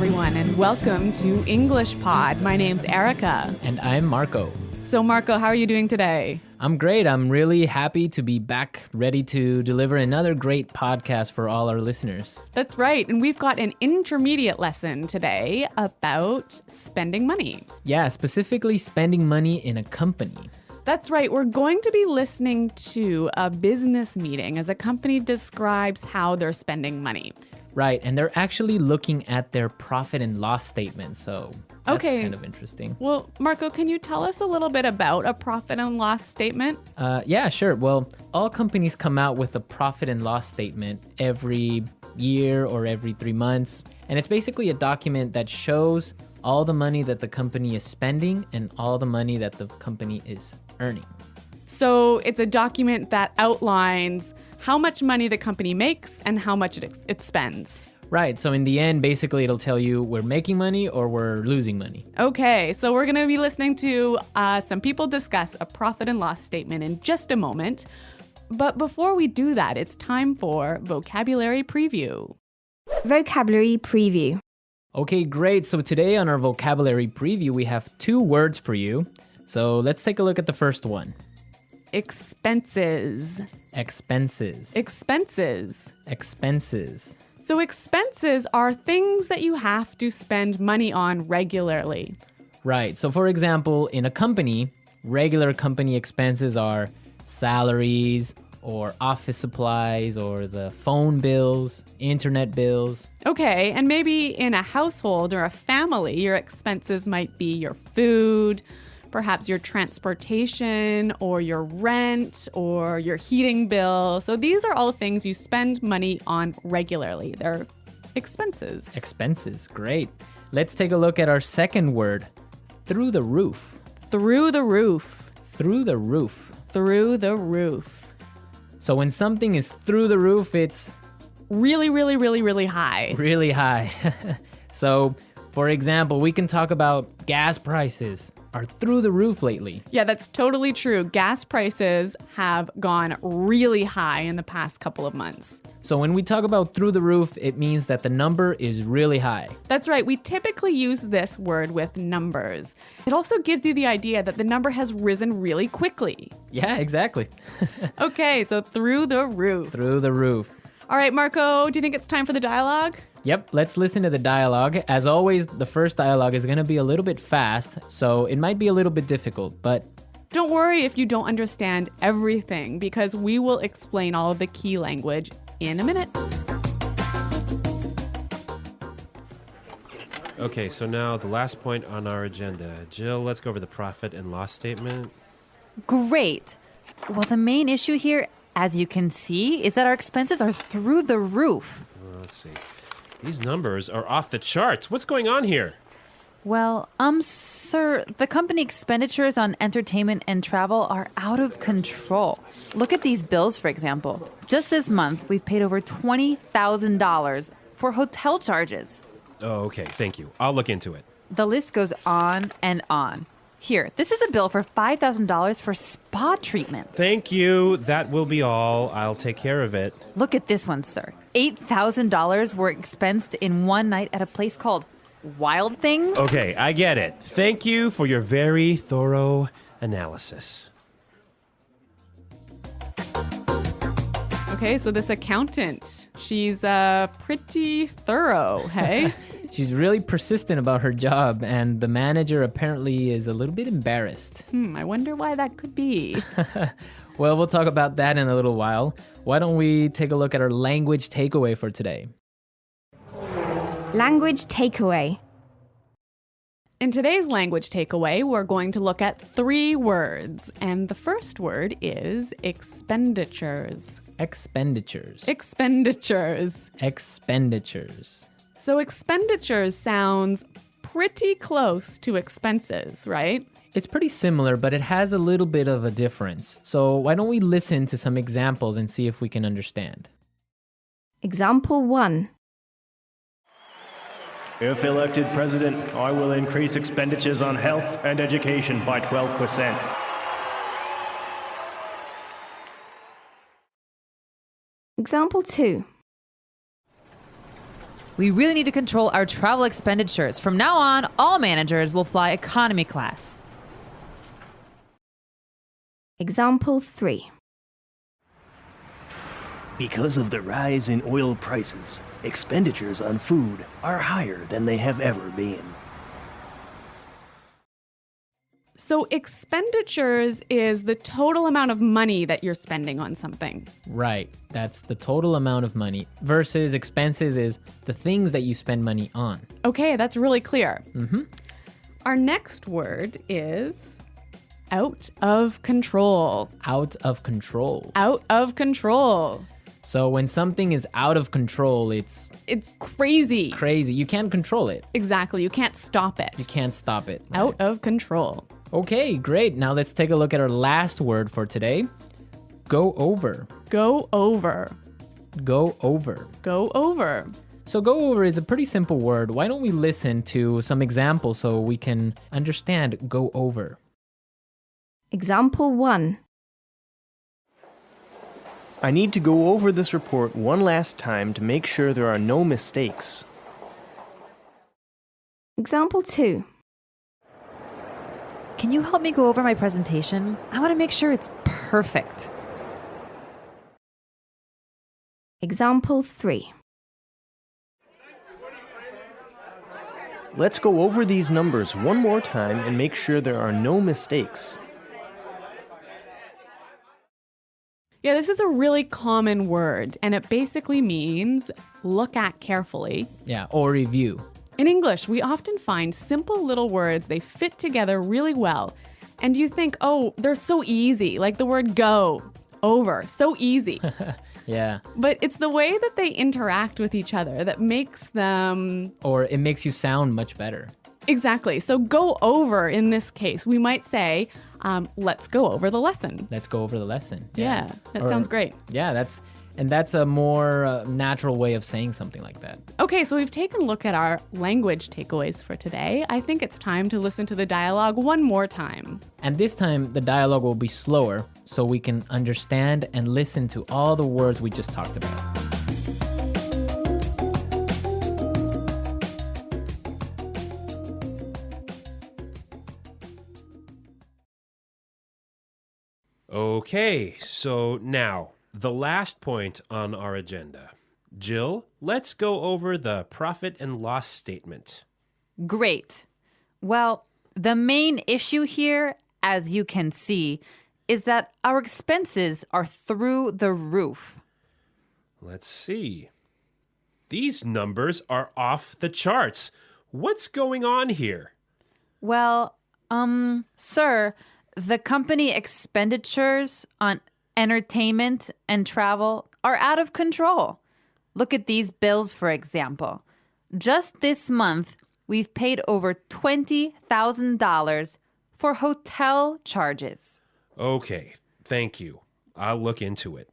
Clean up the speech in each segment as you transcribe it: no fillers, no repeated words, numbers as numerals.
everyone, and welcome to English Pod. My name's Erica. And I'm Marco. So, Marco, how are you doing today? I'm great. I'm really happy to be back, ready to deliver another great podcast for all our listeners. That's right. And we've got an intermediate lesson today about spending money. Yeah, specifically spending money in a company. That's right. We're going to be listening to a business meeting as a company describes how they're spending money. Right, and they're actually looking at their profit and loss statement, so that's kind of interesting. Well, Marco, can you tell us a little bit about a profit and loss statement? Yeah, sure. Well, all companies come out with a profit and loss statement every year or every 3 months, and it's basically a document that shows all the money that the company is spending and all the money that the company is earning. So it's a document that outlines how much money the company makes and how much it spends. Right. So in the end, basically, it'll tell you we're making money or we're losing money. Okay. So we're going to be listening to some people discuss a profit and loss statement in just a moment. But before we do that, it's time for vocabulary preview. Vocabulary preview. Okay, great. So today on our vocabulary preview, we have 2 words for you. So let's take a look at the first one. Expenses. Expenses. Expenses. Expenses. So expenses are things that you have to spend money on regularly. Right. So for example, in a company, regular company expenses are salaries or office supplies or the phone bills, internet bills. Okay, and maybe in a household or a family, your expenses might be your food, perhaps your transportation or your rent or your heating bill. So these are all things you spend money on regularly. They're expenses. Expenses, great. Let's take a look at our second word, through the roof. Through the roof. Through the roof. Through the roof. So when something is through the roof, it's really, really, really, really high. Really high. So, for example, we can talk about gas prices are through the roof lately. Yeah, that's totally true. Gas prices have gone really high in the past couple of months. So when we talk about through the roof, it means that the number is really high. That's right. We typically use this word with numbers. It also gives you the idea that the number has risen really quickly. Yeah, exactly. Okay, so through the roof. Through the roof. All right, Marco, do you think it's time for the dialogue? Yep, let's listen to the dialogue. As always, the first dialogue is going to be a little bit fast, so it might be a little bit difficult, but don't worry if you don't understand everything, because we will explain all of the key language in a minute. Okay, so now the last point on our agenda. Jill, let's go over the profit and loss statement. Great. Well, the main issue here, as you can see, is that our expenses are through the roof. Let's see. These numbers are off the charts. What's going on here? Well, sir, the company expenditures on entertainment and travel are out of control. Look at these bills, for example. Just this month, we've paid over $20,000 for hotel charges. Oh, okay. Thank you. I'll look into it. The list goes on and on. Here, this is a bill for $5,000 for spa treatments. Thank you. That will be all. I'll take care of it. Look at this one, sir. $8,000 were expensed in one night at a place called Wild Things. Okay, I get it. Thank you for your very thorough analysis. Okay, so this accountant, she's pretty thorough, hey? she's really persistent about her job, and the manager apparently is a little bit embarrassed. I wonder why that could be. Well, we'll talk about that in a little while. Why don't we take a look at our language takeaway for today? Language takeaway. In today's language takeaway, we're going to look at 3 words. And the first word is expenditures. Expenditures. Expenditures. Expenditures. So expenditures sounds pretty close to expenses, right? It's pretty similar, but it has a little bit of a difference. So why don't we listen to some examples and see if we can understand? Example 1. If elected president, I will increase expenditures on health and education by 12%. Example 2. We really need to control our travel expenditures. From now on, all managers will fly economy class. Example 3. Because of the rise in oil prices, expenditures on food are higher than they have ever been. So expenditures is the total amount of money that you're spending on something. Right. That's the total amount of money versus expenses is the things that you spend money on. Okay, that's really clear. Our next word is out of control. Out of control. Out of control. So when something is out of control, it's crazy. crazy. You can't control it. Exactly. You can't stop it. You can't stop it. Out of control. Okay, great. Now let's take a look at our last word for today. Go over. Go over. Go over. Go over. So go over is a pretty simple word. Why don't we listen to some examples so we can understand go over? Example 1. I need to go over this report one last time to make sure there are no mistakes. Example 2. Can you help me go over my presentation? I want to make sure it's perfect. Example 3. Let's go over these numbers one more time and make sure there are no mistakes. Yeah, this is a really common word, and it basically means look at carefully. Yeah, or review. In English, we often find simple little words, they fit together really well. And you think, oh, they're so easy, like the word go, over, so easy. Yeah. But it's the way that they interact with each other that makes them... Or it makes you sound much better. Exactly. So go over in this case, we might say, let's go over the lesson. Let's go over the lesson. Yeah, that sounds great. Yeah, that's a more natural way of saying something like that. Okay, so we've taken a look at our language takeaways for today. I think it's time to listen to the dialogue one more time. And this time, the dialogue will be slower so we can understand and listen to all the words we just talked about. Okay, so now, the last point on our agenda. Jill, let's go over the profit and loss statement. Great. Well, the main issue here, as you can see, is that our expenses are through the roof. Let's see. These numbers are off the charts. What's going on here? Well, sir, the company expenditures on entertainment and travel are out of control. Look at these bills, for example. Just this month, we've paid over $20,000 for hotel charges. Okay, thank you. I'll look into it.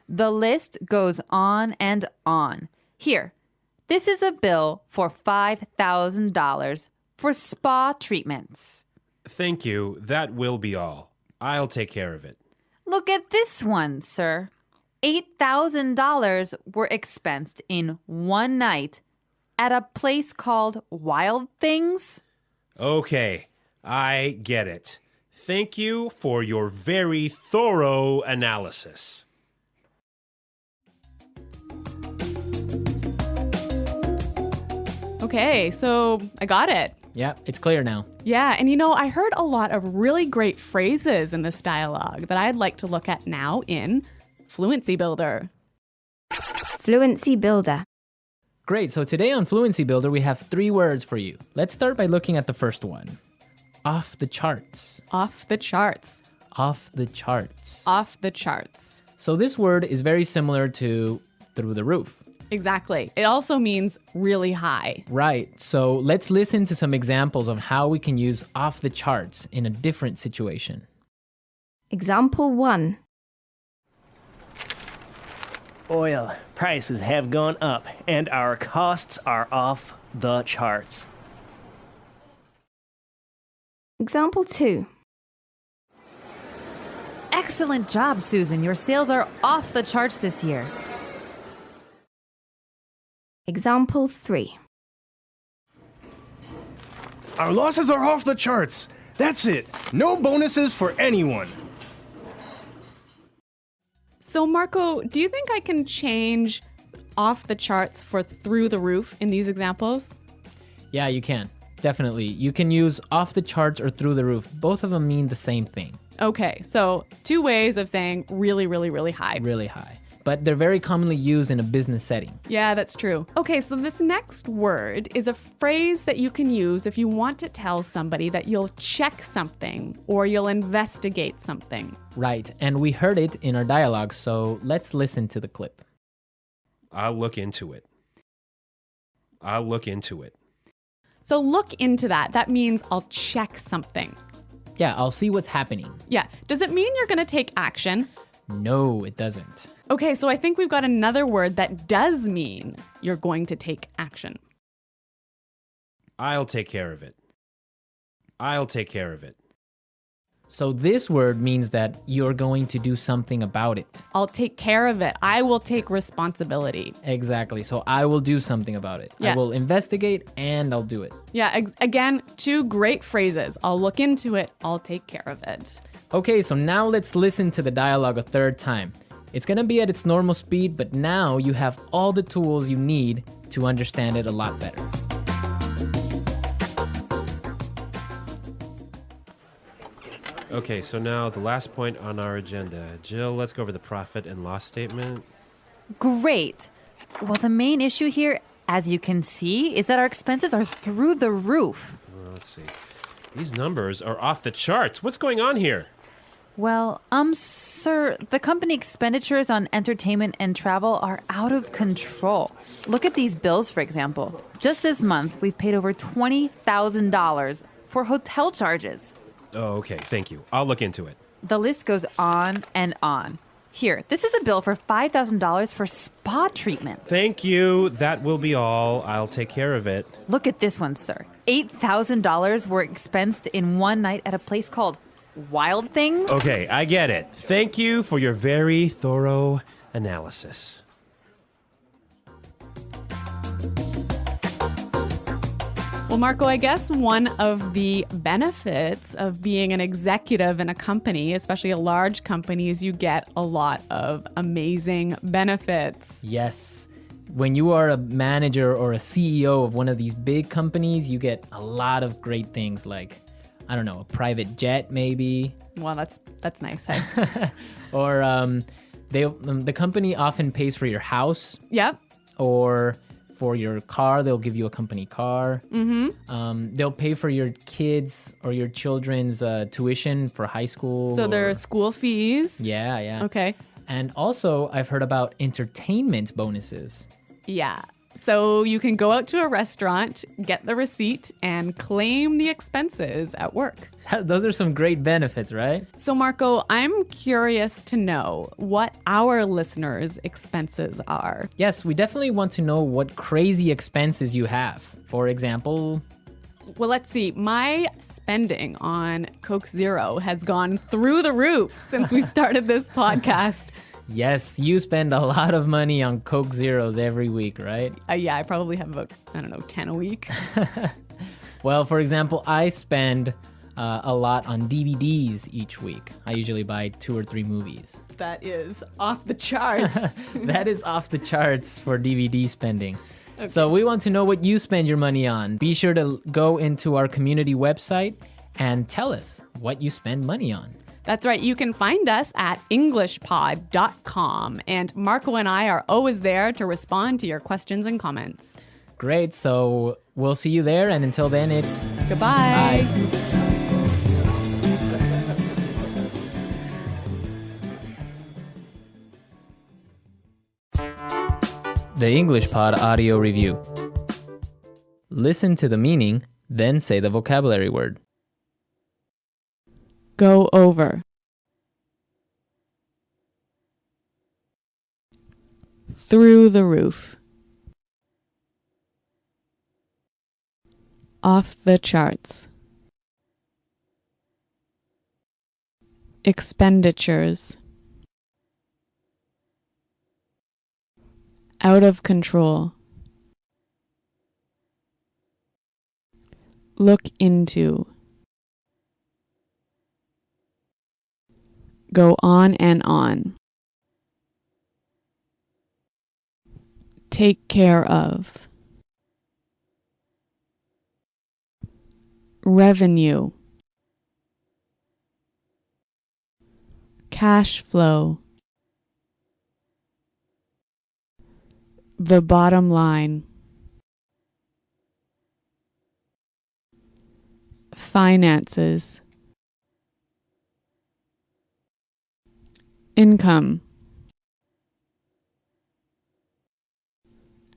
The list goes on and on. Here, this is a bill for $5,000 for spa treatments. Thank you. That will be all. I'll take care of it. Look at this one, sir. $8,000 were expensed in one night at a place called Wild Things. Okay, I get it. Thank you for your very thorough analysis. Okay, so I got it. Yeah, it's clear now. Yeah, and I heard a lot of really great phrases in this dialogue that I'd like to look at now in Fluency Builder. Fluency Builder. Great, so today on Fluency Builder, we have 3 words for you. Let's start by looking at the first one. Off the charts. Off the charts. Off the charts. Off the charts. So this word is very similar to through the roof. Exactly. It also means really high. Right, so let's listen to some examples of how we can use off the charts in a different situation. Example 1. Oil prices have gone up and our costs are off the charts. Example 2. Excellent job, Susan. Your sales are off the charts this year. Example 3. Our losses are off the charts. That's it. No bonuses for anyone. So, Marco, do you think I can change off the charts for through the roof in these examples? Yeah, you can. Definitely. You can use off the charts or through the roof. Both of them mean the same thing. Okay, so two ways of saying really, really, really high. Really high. But they're very commonly used in a business setting. Yeah, that's true. Okay, so this next word is a phrase that you can use if you want to tell somebody that you'll check something or you'll investigate something. Right, and we heard it in our dialogue, so let's listen to the clip. I'll look into it. I'll look into it. So look into that. That means I'll check something. Yeah, I'll see what's happening. Yeah. Does it mean you're going to take action? No, it doesn't. Okay, so I think we've got another word that does mean you're going to take action. I'll take care of it. I'll take care of it. So this word means that you're going to do something about it. I'll take care of it. I will take responsibility. Exactly. So I will do something about it. Yeah. I will investigate and I'll do it. Yeah, again, two great phrases. I'll look into it. I'll take care of it. Okay, so now let's listen to the dialogue a third time. It's going to be at its normal speed, but now you have all the tools you need to understand it a lot better. Okay, so now the last point on our agenda. Jill, let's go over the profit and loss statement. Great. Well, the main issue here, as you can see, is that our expenses are through the roof. Well, let's see. These numbers are off the charts. What's going on here? Well, sir, the company expenditures on entertainment and travel are out of control. Look at these bills, for example. Just this month, we've paid over $20,000 for hotel charges. Oh, okay. Thank you. I'll look into it. The list goes on and on. Here, this is a bill for $5,000 for spa treatments. Thank you. That will be all. I'll take care of it. Look at this one, sir. $8,000 were expensed in one night at a place called Wild Things. Okay, I get it. Thank you for your very thorough analysis. Well, Marco, I guess one of the benefits of being an executive in a company, especially a large company, is you get a lot of amazing benefits. Yes. When you are a manager or a CEO of one of these big companies, you get a lot of great things like, I don't know, a private jet maybe. Well, that's nice. Hey? Or the company often pays for your house. Yep. Or for your car, they'll give you a company car. Mm-hmm. They'll pay for your kids or your children's tuition for high school. So there are school fees. Yeah, yeah. Okay. And also, I've heard about entertainment bonuses. Yeah. So you can go out to a restaurant, get the receipt, and claim the expenses at work. Those are some great benefits, right? So, Marco, I'm curious to know what our listeners' expenses are. Yes, we definitely want to know what crazy expenses you have. For example, Well, let's see. My spending on Coke Zero has gone through the roof since we started this podcast. yes, you spend a lot of money on Coke Zeros every week, right? Yeah, I probably have about, 10 a week. Well, for example, I spend a lot on DVDs each week. I usually buy 2 or 3 movies. That is off the charts. That is off the charts for DVD spending. Okay. So we want to know what you spend your money on. Be sure to go into our community website and tell us what you spend money on. That's right. You can find us at englishpod.com. And Marco and I are always there to respond to your questions and comments. Great. So we'll see you there. And until then, it's goodbye. Bye. The English Pod Audio Review. Listen to the meaning, then say the vocabulary word. Go over. Through the roof. Off the charts. Expenditures. Out of control. Look into. Go on and on. Take care of. Revenue. Cash flow. The bottom line. Finances. Income.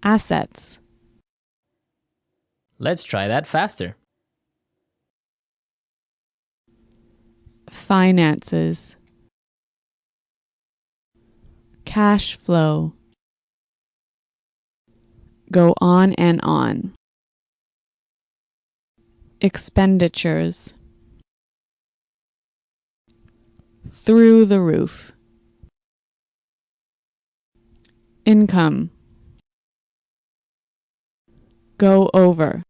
Assets. Let's try that faster. Finances. Cash flow. Go on and on. Expenditures. Through the roof. Income. Go over.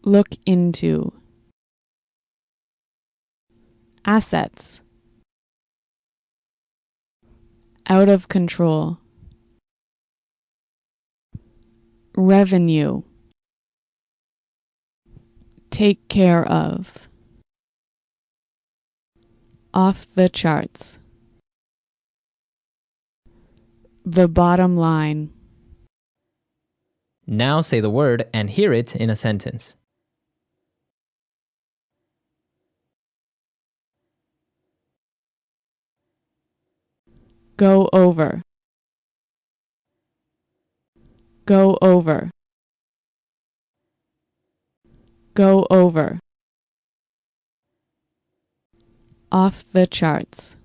Look into. Assets. Out of control. Revenue. Take care of. Off the charts. The bottom line. Now say the word and hear it in a sentence. Go over. Go over. Go over. Off the charts.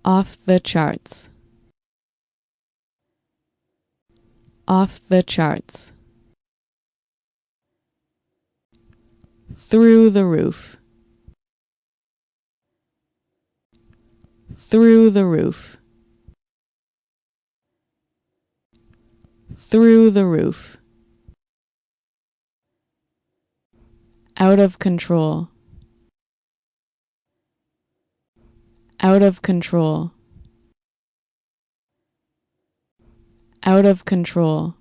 Off the charts. Off the charts. Through the roof. Through the roof. Through the roof. Out of control. Out of control. Out of control.